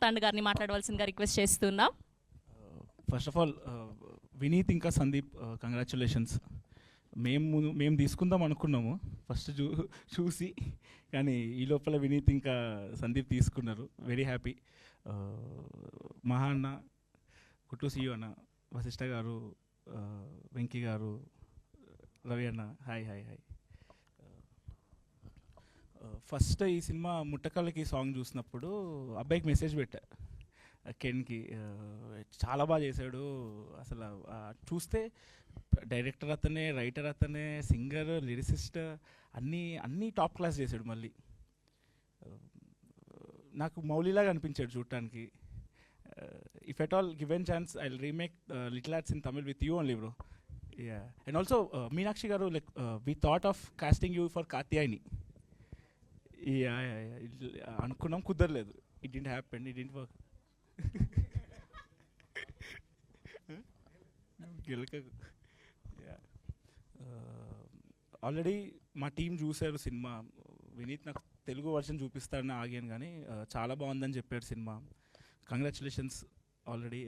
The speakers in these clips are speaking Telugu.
తండ్రి గారిని మాట్లాడవలసిందిగా రిక్వెస్ట్ చేస్తున్నాం. ఫస్ట్ ఆఫ్ ఆల్ వినీత్ ఇంకా సందీప్ కంగ్రాచులేషన్స్. మేము తీసుకుందాం అనుకున్నాము ఫస్ట్ చూసి, కానీ ఈ లోపల వినీత్ ఇంకా సందీప్ తీసుకున్నారు. Very happy. మహా అన్న, కుట్టు సియో అన్న, వశిష్ఠ గారు, వెంకీ గారు, రవి అన్న, హాయ్ హాయ్ హాయ్. ఫస్ట్ ఈ సినిమా ముట్టకళ్ళకి సాంగ్ చూసినప్పుడు అబ్బాయికి మెసేజ్ పెట్టా, కెన్కి. చాలా బాగా చేశాడు అసలు. చూస్తే డైరెక్టర్ అతనే, రైటర్ అతనే, సింగర్, లిరిసిస్ట్, అన్నీ టాప్ క్లాస్ చేశాడు. మళ్ళీ నాకు మౌలిలాగా అనిపించాడు చూడటానికి. If at all given chance I will remake little Hearts in Tamil with you only bro. Ya, and also Meenakshi garu, like we thought of casting you for Katyayani. అనుకున్నాం, కుదరలేదు. It didn't happen, it didn't work. Already మా టీం చూశారు సినిమా. వినీత్ నాకు తెలుగు వర్షన్ చూపిస్తాడని ఆగాను, కానీ చాలా బాగుందని చెప్పాడు సినిమా. Congratulations already.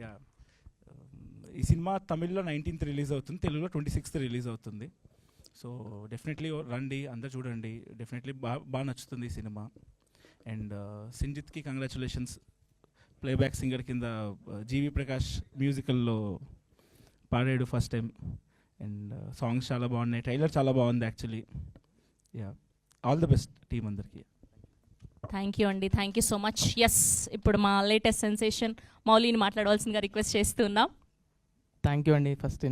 ఈ సినిమా తమిళ్లో 19th రిలీజ్ అవుతుంది, తెలుగులో 26th రిలీజ్ అవుతుంది. సో డెఫినెట్లీ రండి, అందరు చూడండి. డెఫినెట్లీ బాగా నచ్చుతుంది ఈ సినిమా. అండ్ సింజిత్కి కంగ్రాచులేషన్స్. ప్లేబ్యాక్ సింగర్ కింద జీవి ప్రకాష్ మ్యూజికల్లో పాడాడు ఫస్ట్ టైం. అండ్ సాంగ్స్ చాలా బాగున్నాయి, ట్రైలర్ చాలా బాగుంది actually. Yeah, all the best team అందరికీ. థ్యాంక్ యూ అండి, thank you so much. Yes, ఇప్పుడు మా లేటెస్ట్ సెన్సేషన్ మౌలిని మాట్లాడవలసిందిగా రిక్వెస్ట్ చేస్తున్నాం. థ్యాంక్ యూ అండి. ఫస్ట్